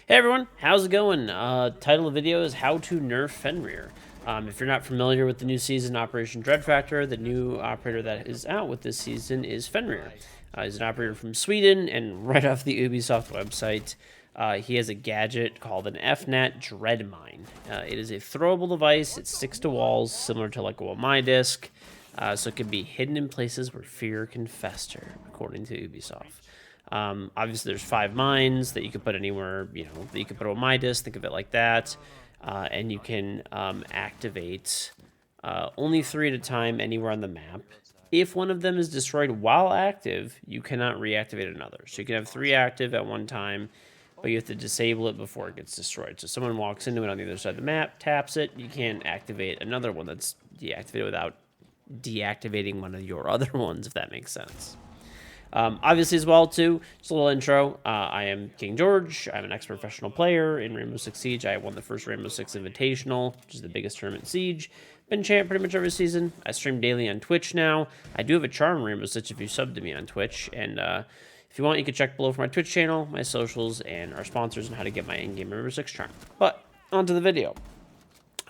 Hey everyone, how's it going? Title of the video is How to Nerf Fenrir. If you're not familiar with the new season, Operation Dread Factor, the new operator that is out with this season is Fenrir. He's an operator from Sweden, and right off the Ubisoft website, he has a gadget called an FNAT Dread Mine. It is a throwable device. It sticks to walls, similar to like a My Disc, so it can be hidden in places where fear can fester, according to Ubisoft. Obviously, there's 5 mines that you can put anywhere, that you can put on my disc, think of it like that. And you can activate only 3 at a time anywhere on the map. If one of them is destroyed while active, you cannot reactivate another. So you can have 3 active at one time, but you have to disable it before it gets destroyed. So someone walks into it on the other side of the map, taps it, you can't activate another one that's deactivated without deactivating one of your other ones, if that makes sense. Obviously, as well, too, just a little intro. I am KingGeorge. I'm an ex-professional player in Rainbow Six Siege. I won the first Rainbow Six Invitational, which is the biggest tournament in Siege. Been champ pretty much every season. I stream daily on Twitch now. I do have a charm Rainbow Six if you sub to me on Twitch. And if you want, you can check below for my Twitch channel, my socials, and our sponsors, and how to get my in-game Rainbow Six charm. But, on to the video.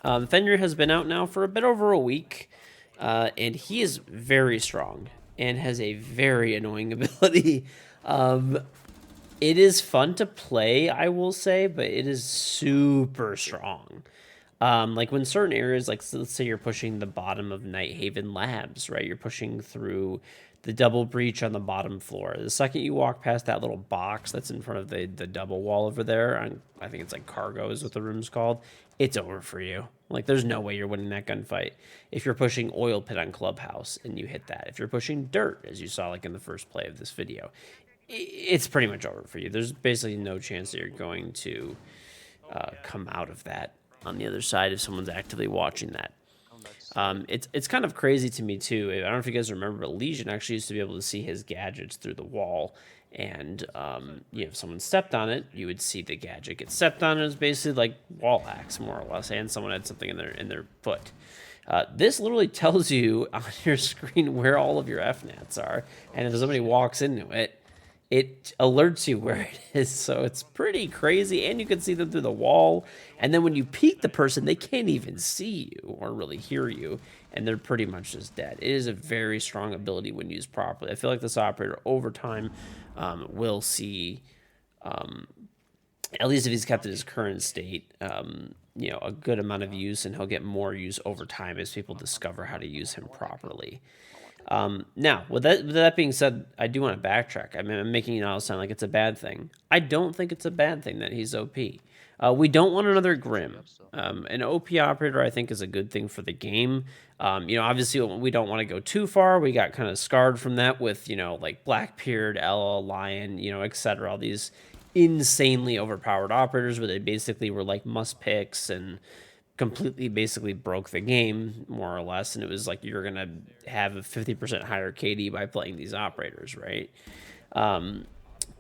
Fenrir has been out now for a bit over a week, and he is very strong and has a very annoying ability. It is fun to play, I will say, but it is super strong. Like when certain areas, like let's say you're pushing the bottom of Nighthaven Labs, right? You're pushing through the double breach on the bottom floor. The second you walk past that little box that's in front of the double wall over there, I think it's like cargo is what the room's called, it's over for you. Like, there's no way you're winning that gunfight. If you're pushing oil pit on Clubhouse and you hit that, if you're pushing dirt, as you saw like in the first play of this video, it's pretty much over for you. There's basically no chance that you're going to come out of that on the other side if someone's actively watching that. It's kind of crazy to me too. I don't know if you guys remember, but Legion actually used to be able to see his gadgets through the wall, and if someone stepped on it, you would see the gadget get stepped on. It was basically like wall hacks, more or less, and someone had something in their foot. This literally tells you on your screen where all of your FNATs are, and if somebody walks into it, it alerts you where it is. So it's pretty crazy, and you can see them through the wall. And then when you peek the person, they can't even see you or really hear you, and they're pretty much just dead. It is a very strong ability when used properly. I feel like this operator over time will see, at least if he's kept in his current state, a good amount of use, and he'll get more use over time as people discover how to use him properly. Now, with that being said, I do want to backtrack. I mean, I'm making it all sound like it's a bad thing. I don't think it's a bad thing that he's OP. We don't want another Grim. An OP operator, I think, is a good thing for the game. Obviously, we don't want to go too far. We got kind of scarred from that with, like Blackbeard, LL, Lion, etc. All these insanely overpowered operators where they basically were like must picks and completely basically broke the game, more or less, and it was like you're gonna have a 50% higher KD by playing these operators, right?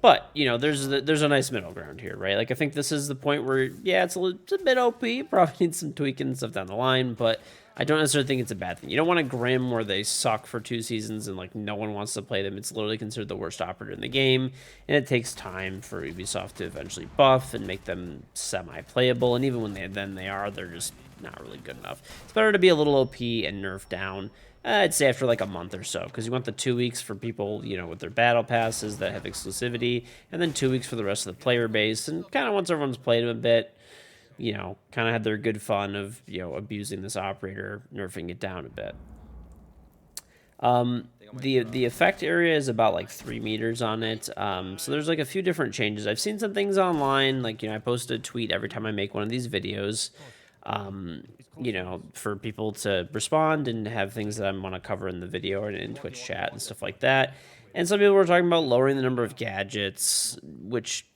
But there's a nice middle ground here, right? Like, I think this is the point where, yeah, it's a bit OP, probably needs some tweaking and stuff down the line, but I don't necessarily think it's a bad thing. You don't want a Grim where they suck for 2 seasons and like no one wants to play them. It's literally considered the worst operator in the game, and it takes time for Ubisoft to eventually buff and make them semi-playable. And even when they're just not really good enough. It's better to be a little OP and nerf down. I'd say after like a month or so, because you want the 2 weeks for people, with their battle passes that have exclusivity, and then 2 weeks for the rest of the player base. And kind of once everyone's played them a bit, kind of had their good fun of, abusing this operator, nerfing it down a bit. The effect area is about like 3 meters on it. So there's like a few different changes. I've seen some things online, like, I post a tweet every time I make one of these videos, for people to respond and have things that I want to cover in the video or in Twitch chat and stuff like that. And some people were talking about lowering the number of gadgets, which,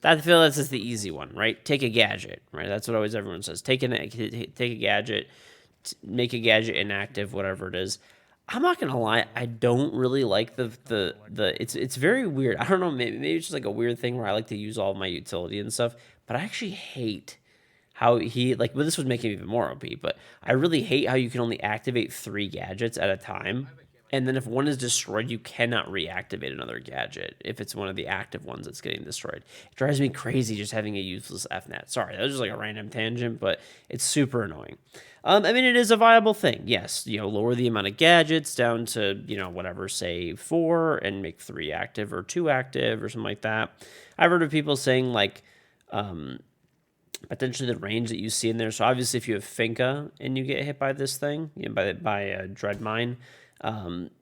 I feel that's just the easy one, right? Take a gadget, right? That's what always everyone says. Take a gadget, make a gadget inactive, whatever it is. I'm not gonna lie, I don't really like the it's very weird. I don't know, maybe it's just like a weird thing where I like to use all of my utility and stuff, but I actually hate how well, this would make him even more OP, but I really hate how you can only activate 3 gadgets at a time, And then if one is destroyed, you cannot reactivate another gadget if it's one of the active ones that's getting destroyed. It drives me crazy just having a useless FNAT. Sorry, that was just like a random tangent, but it's super annoying. I mean, it is a viable thing. Yes, lower the amount of gadgets down to, whatever, say 4 and make 3 active or 2 active or something like that. I've heard of people saying like potentially the range that you see in there. So obviously if you have Finka and you get hit by this thing, by a Dread Mine,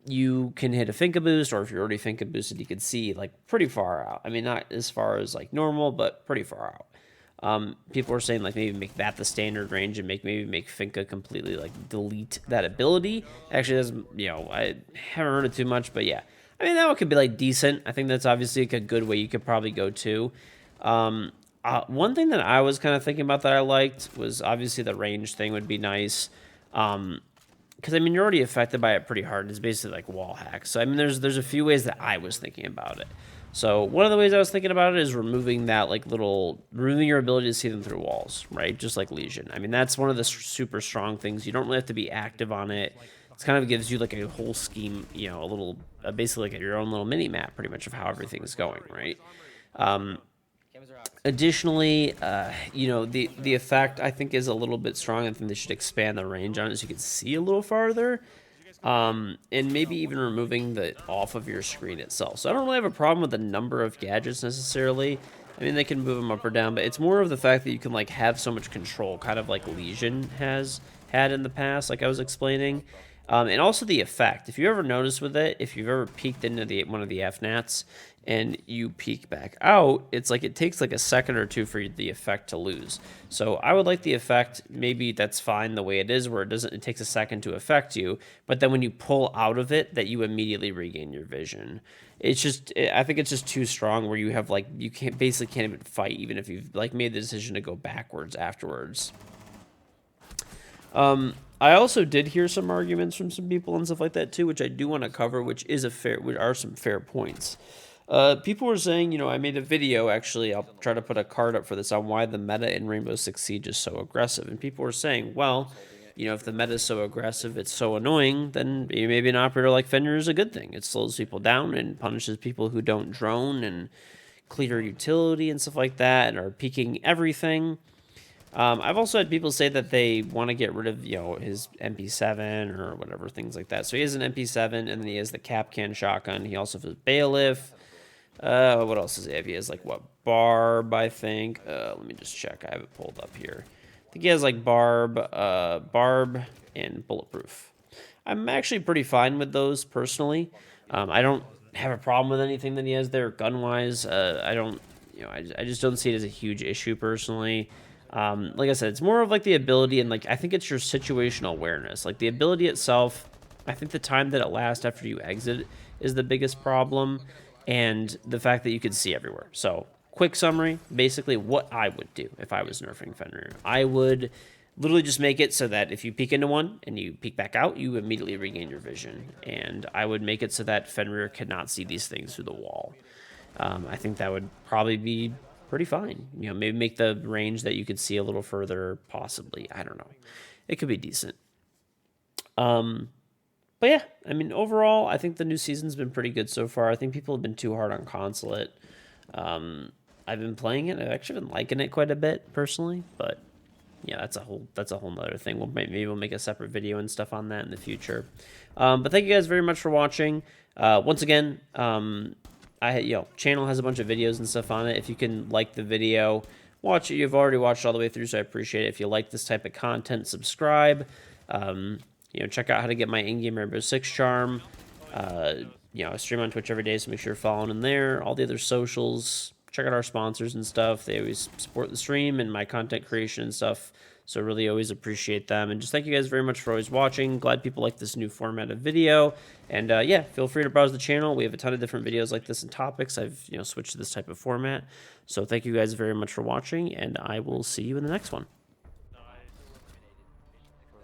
you can hit a Finka boost, or if you're already Finka boosted, you can see like pretty far out. I mean, not as far as like normal, but pretty far out. People are saying like maybe make that the standard range and maybe make Finka completely like delete that ability. Actually, doesn't, I haven't heard it too much, but yeah. I mean, that one could be like decent. I think that's obviously like a good way you could probably go to. One thing that I was kind of thinking about that I liked was obviously the range thing would be nice. Because I mean, you're already affected by it pretty hard. It's basically like wall hacks. So I mean, there's a few ways that I was thinking about it. So one of the ways I was thinking about it is removing your ability to see them through walls, right? Just like Legion. I mean, that's one of the super strong things. You don't really have to be active on it. It kind of gives you like a whole scheme, basically like your own little mini map, pretty much of how everything's going, right? Additionally, the effect I think is a little bit strong. I think they should expand the range on it so you can see a little farther. And maybe even removing the off of your screen itself. So I don't really have a problem with the number of gadgets necessarily. I mean, they can move them up or down, but it's more of the fact that you can like have so much control, kind of like Legion has had in the past, like I was explaining. And also the effect. If you ever notice with it, if you've ever peeked into one of the FNATs and you peek back out, it's like it takes like a second or two for the effect to lose. So I would like the effect, maybe that's fine the way it is, where it takes a second to affect you, but then when you pull out of it, that you immediately regain your vision. I think it's just too strong where you have like, you basically can't even fight even if you've like made the decision to go backwards afterwards. I also did hear some arguments from some people and stuff like that too, which I do want to cover, which are some fair points. People were saying, I made a video, actually, I'll try to put a card up for this, on why the meta in Rainbow Six Siege is so aggressive. And people were saying, well, if the meta is so aggressive, it's so annoying, then maybe an operator like Fenrir is a good thing. It slows people down and punishes people who don't drone and clear utility and stuff like that and are peeking everything. I've also had people say that they want to get rid of, his MP7 or whatever, things like that. So he has an MP7, and then he has the Capcan shotgun. He also has Bailiff. What else does he have? He has, Barb, I think. Let me just check. I have it pulled up here. I think he has, Barb, and Bulletproof. I'm actually pretty fine with those, personally. I don't have a problem with anything that he has there, gun-wise. I don't, I just don't see it as a huge issue, personally. Like I said, it's more of the ability, and I think it's your situational awareness. The ability itself, I think the time that it lasts after you exit is the biggest problem, and the fact that you can see everywhere. So, quick summary, basically what I would do if I was nerfing Fenrir. I would literally just make it so that if you peek into one and you peek back out, you immediately regain your vision. And I would make it so that Fenrir cannot see these things through the wall. I think that would probably be pretty fine. Maybe make the range that you could see a little further, possibly. I don't know. It could be decent. But yeah, I mean, overall, I think the new season's been pretty good so far. I think people have been too hard on Consulate. I've been playing it. I've actually been liking it quite a bit, personally. But yeah, that's a whole nother thing. Maybe we'll make a separate video and stuff on that in the future. But thank you guys very much for watching. Once again, channel has a bunch of videos and stuff on it. If you can like the video, watch it. You've already watched all the way through, so I appreciate it. If you like this type of content, subscribe. Check out how to get my in-game Rainbow Six charm. I stream on Twitch every day, so make sure you're following in there. All the other socials. Check out our sponsors and stuff. They always support the stream and my content creation and stuff. So really always appreciate them. And just thank you guys very much for always watching. Glad people like this new format of video. And yeah, feel free to browse the channel. We have a ton of different videos like this and topics. I've switched to this type of format. So thank you guys very much for watching, and I will see you in the next one.